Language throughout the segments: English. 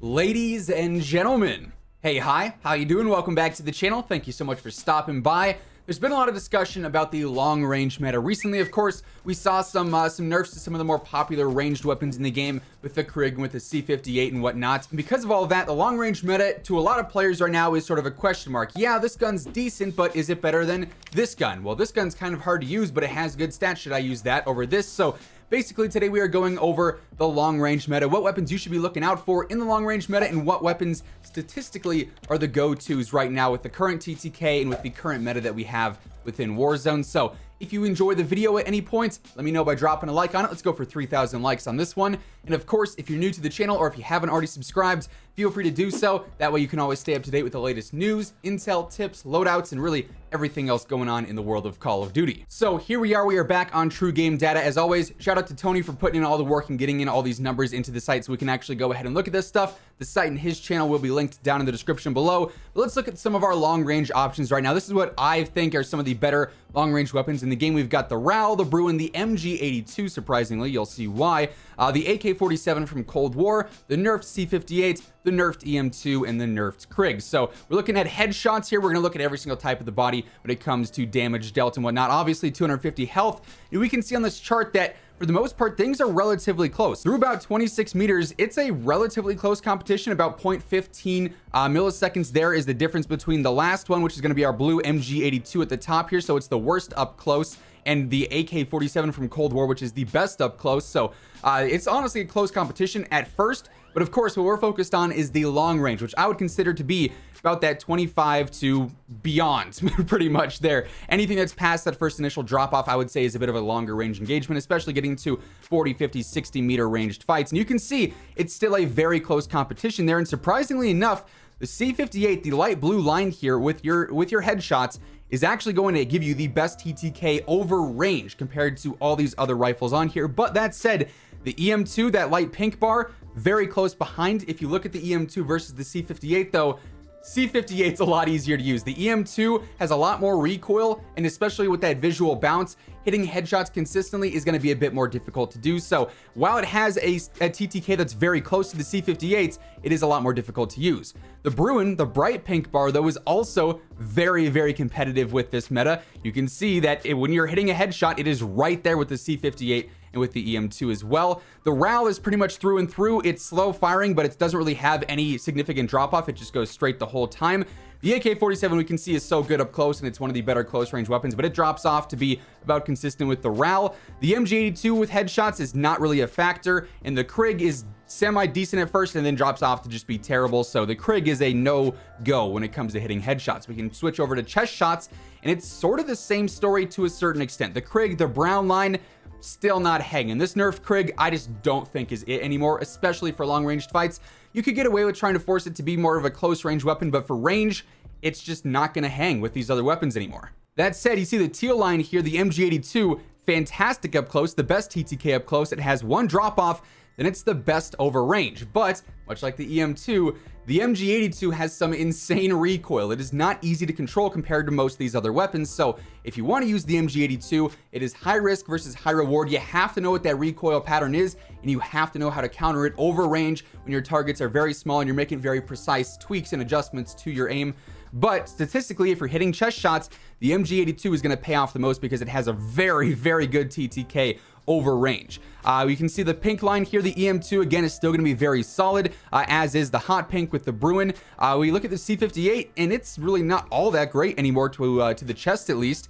Ladies and gentlemen, hey, hi, how you doing? Welcome back to the channel. Thank you so much for stopping by. There's been a lot of discussion about the long range meta recently. Of course, we saw some nerfs to some of the more popular ranged weapons in the game with the Krig and with the C58 and whatnot. And because of all of that, the long range meta to a lot of players right now is sort of a question mark. Yeah, this gun's decent, but is it better than this gun? Well, this gun's kind of hard to use, but it has good stats. Should I use that over this? So basically, today we are going over the long range meta, what weapons you should be looking out for in the long range meta, and what weapons statistically are the go-tos right now with the current TTK and with the current meta that we have within Warzone. So if you enjoy the video at any point, let me know by dropping a like on it. Let's go for 3,000 likes on this one. And of course, if you're new to the channel or if you haven't already subscribed, feel free to do so. That way you can always stay up to date with the latest news, intel, tips, loadouts, and really everything else going on in the world of Call of Duty. So here we are back on True Game Data. As always, shout out to Tony for putting in all the work and getting in all these numbers into the site so we can actually go ahead and look at this stuff. The site and his channel will be linked down in the description below. But let's look at some of our long range options right now. This is what I think are some of the better long range weapons in the game. We've got the RAL, the Bruen, the MG82, surprisingly, you'll see why, the AK-47 from Cold War, the nerfed C58, the nerfed EM2, and the nerfed Krig. So we're looking at headshots here. We're going to look at every single type of the body when it comes to damage dealt and whatnot. Obviously 250 health, and we can see on this chart that for the most part, things are relatively close. Through about 26 meters, it's a relatively close competition. About 0.15 milliseconds there is the difference between the last one, which is going to be our blue MG82 at the top here. So it's the worst up close, and the AK-47 from Cold War, which is the best up close. So it's honestly a close competition at first. But of course, what we're focused on is the long range, which I would consider to be about that 25 to beyond, pretty much there. Anything that's past that first initial drop off, I would say is a bit of a longer range engagement, especially getting to 40, 50, 60 meter ranged fights. And you can see it's still a very close competition there. And surprisingly enough, the C58, the light blue line here with your headshots, is actually going to give you the best TTK over range compared to all these other rifles on here. But that said, the EM2, that light pink bar, very close behind. If you look at the EM2 versus the C58 though, C58's a lot easier to use. The EM2 has a lot more recoil, and especially with that visual bounce, hitting headshots consistently is going to be a bit more difficult to do. So while it has a TTK that's very close to the C58's, it is a lot more difficult to use. The Bruen, the bright pink bar though, is also very, very competitive with this meta. You can see that when you're hitting a headshot, it is right there with the C58 and with the EM2 as well. The RAL is pretty much through and through. It's slow firing, but it doesn't really have any significant drop off. It just goes straight the whole time. The AK-47 we can see is so good up close, and it's one of the better close range weapons, but it drops off to be about consistent with the RAL. The MG82 with headshots is not really a factor, and the Krig is semi-decent at first and then drops off to just be terrible. So the Krig is a no-go when it comes to hitting headshots. We can switch over to chest shots, and it's sort of the same story to a certain extent. The Krig, the brown line, still not hanging. This nerfed Krig, I just don't think is it anymore, especially for long ranged fights. You could get away with trying to force it to be more of a close range weapon, but for range, it's just not going to hang with these other weapons anymore. That said, you see the teal line here, the MG82, fantastic up close, the best TTK up close. It has one drop off, then it's the best over range. But much like the EM2, the MG82 has some insane recoil. It is not easy to control compared to most of these other weapons. So if you want to use the MG82, it is high risk versus high reward. You have to know what that recoil pattern is, and you have to know how to counter it over range when your targets are very small and you're making very precise tweaks and adjustments to your aim. But statistically, if you're hitting chest shots, the MG82 is going to pay off the most because it has a very, very good TTK over range. You can see the pink line here. The EM2 again is still going to be very solid, as is the hot pink with the Bruen. We look at the C58, and it's really not all that great anymore to the chest at least.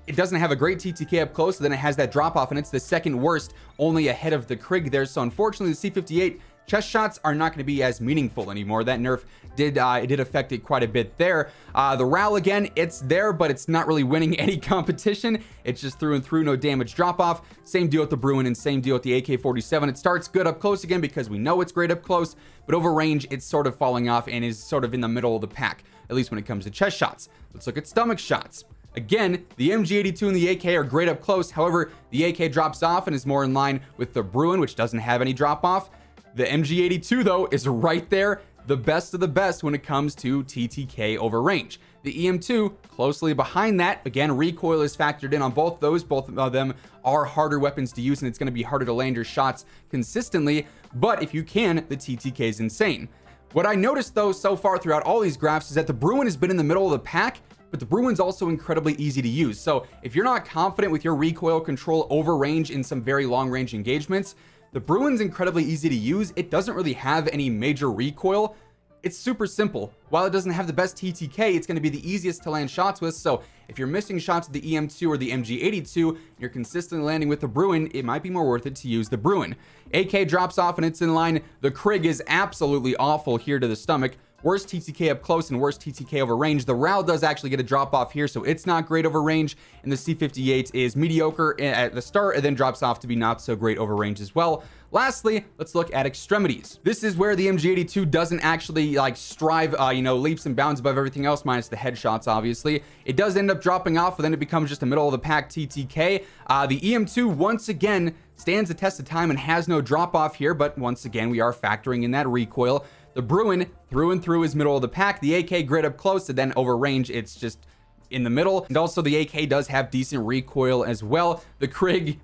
It doesn't have a great TTK up close, so then it has that drop off, and it's the second worst, only ahead of the Krig there. So unfortunately, the C58 chest shots are not going to be as meaningful anymore. That nerf did affect it quite a bit there. The RAL again, it's there, but it's not really winning any competition. It's just through and through, no damage drop off. Same deal with the Bruen and same deal with the AK-47. It starts good up close again because we know it's great up close, but over range, it's sort of falling off and is sort of in the middle of the pack, at least when it comes to chest shots. Let's look at stomach shots. Again, the MG82 and the AK are great up close. However, the AK drops off and is more in line with the Bruen, which doesn't have any drop off. The MG82 though is right there, the best of the best when it comes to TTK over range. The EM2 closely behind that. Again, recoil is factored in on both those. Both of them are harder weapons to use, and it's going to be harder to land your shots consistently. But if you can, the TTK is insane. What I noticed though so far throughout all these graphs is that the Bruen has been in the middle of the pack, but the Bruen's also incredibly easy to use. So if you're not confident with your recoil control over range in some very long range engagements, the Bruen's incredibly easy to use. It doesn't really have any major recoil. It's super simple. While it doesn't have the best TTK, it's going to be the easiest to land shots with. So if you're missing shots with the EM2 or the MG82, and you're consistently landing with the Bruen, it might be more worth it to use the Bruen. AK drops off and it's in line. The Krig is absolutely awful here to the stomach. Worst TTK up close and worst TTK over range. The RAL does actually get a drop off here, so it's not great over range. And the C58 is mediocre at the start and then drops off to be not so great over range as well. Lastly, let's look at extremities. This is where the MG82 doesn't actually like strive, leaps and bounds above everything else, minus the headshots, obviously. It does end up dropping off, but then it becomes just a middle of the pack TTK. The EM2, once again, stands the test of time and has no drop off here, but once again, we are factoring in that recoil. The Bruen, through and through, is middle of the pack. The AK grid up close, and then over range, it's just in the middle. And also the AK does have decent recoil as well. The Krig,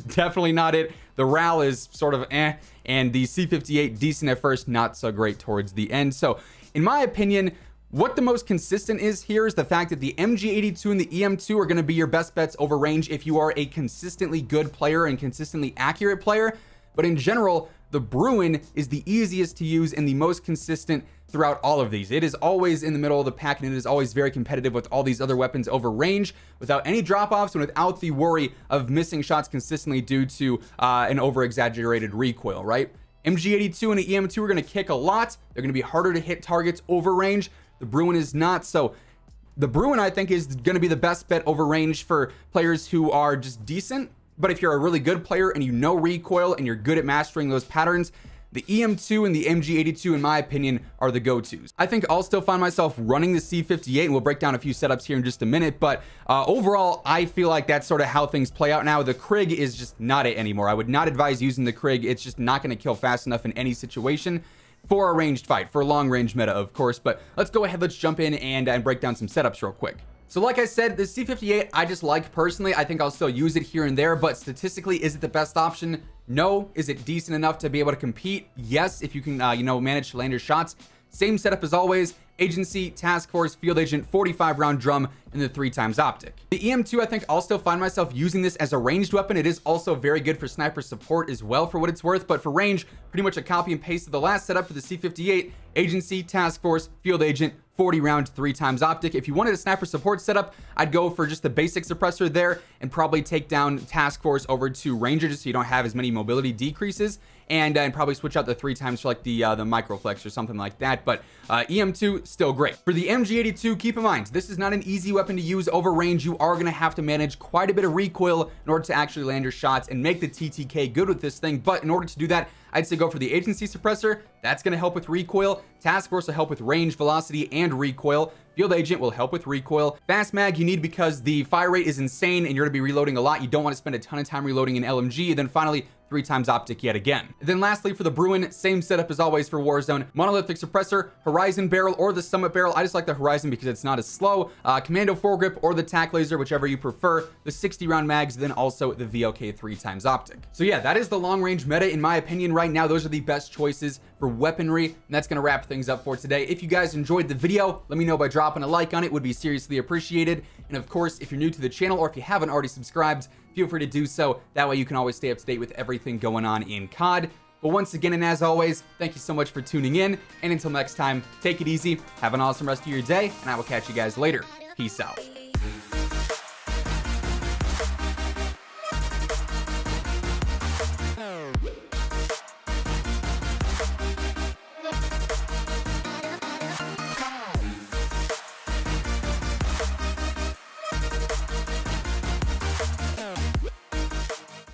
definitely not it. The RAL is sort of and the C58 decent at first, not so great towards the end. So in my opinion, what the most consistent is here is the fact that the MG82 and the EM2 are going to be your best bets over range if you are a consistently good player and consistently accurate player. But in general, the Bruen is the easiest to use and the most consistent throughout all of these. It is always in the middle of the pack, and it is always very competitive with all these other weapons over range without any drop-offs and without the worry of missing shots consistently due to an over-exaggerated recoil, right? MG82 and the EM2 are going to kick a lot. They're going to be harder to hit targets over range. The Bruen is not. So the Bruen, I think, is going to be the best bet over range for players who are just decent. But if you're a really good player and you know recoil and you're good at mastering those patterns, the EM2 and the MG82, in my opinion, are the go-tos. I think I'll still find myself running the C58, and we'll break down a few setups here in just a minute. But overall, I feel like that's sort of how things play out now. The Krig is just not it anymore. I would not advise using the Krig. It's just not going to kill fast enough in any situation for a ranged fight, for a long-range meta, of course. But let's go ahead, let's jump in and break down some setups real quick. So like I said, the C58 I just like personally. I think I'll still use it here and there, but statistically, is it the best option? No. Is it decent enough to be able to compete? Yes, if you can, manage to land your shots. Same setup as always. Agency, Task Force, Field Agent, 45 round drum, and the 3x optic. The EM2, I think I'll still find myself using this as a ranged weapon. It is also very good for sniper support as well, for what it's worth, but for range, pretty much a copy and paste of the last setup for the C58. Agency, Task Force, Field Agent, 40 round 3x optic. If you wanted a sniper support setup, I'd go for just the basic suppressor there and probably take down Task Force over to Ranger just so you don't have as many mobility decreases, and probably switch out the 3x for like the Microflex or something like that. But EM2 still great. For the MG82, keep in mind, this is not an easy weapon to use over range. You are going to have to manage quite a bit of recoil in order to actually land your shots and make the TTK good with this thing. But in order to do that, I'd say go for the Agency suppressor. That's going to help with recoil. Task Force will help with range, velocity, and recoil. Field Agent will help with recoil. Fast mag you need because the fire rate is insane and you're going to be reloading a lot. You don't want to spend a ton of time reloading an LMG. And then finally, 3x optic yet again. And then lastly, for the Bruen, same setup as always for Warzone. Monolithic suppressor, Horizon barrel, or the Summit barrel. I just like the Horizon because it's not as slow. Commando foregrip or the TAC laser, whichever you prefer. The 60 round mags, then also the VLK 3x optic. So yeah, that is the long range meta in my opinion right now. Those are the best choices for weaponry, and that's going to wrap things up for today. If you guys enjoyed the video, let me know by dropping a like on it. Would be seriously appreciated. And of course, if you're new to the channel or if you haven't already subscribed, feel free to do so. That way you can always stay up to date with everything going on in COD. But once again, and as always, thank you so much for tuning in, and until next time, take it easy, have an awesome rest of your day, and I will catch you guys later. Peace out.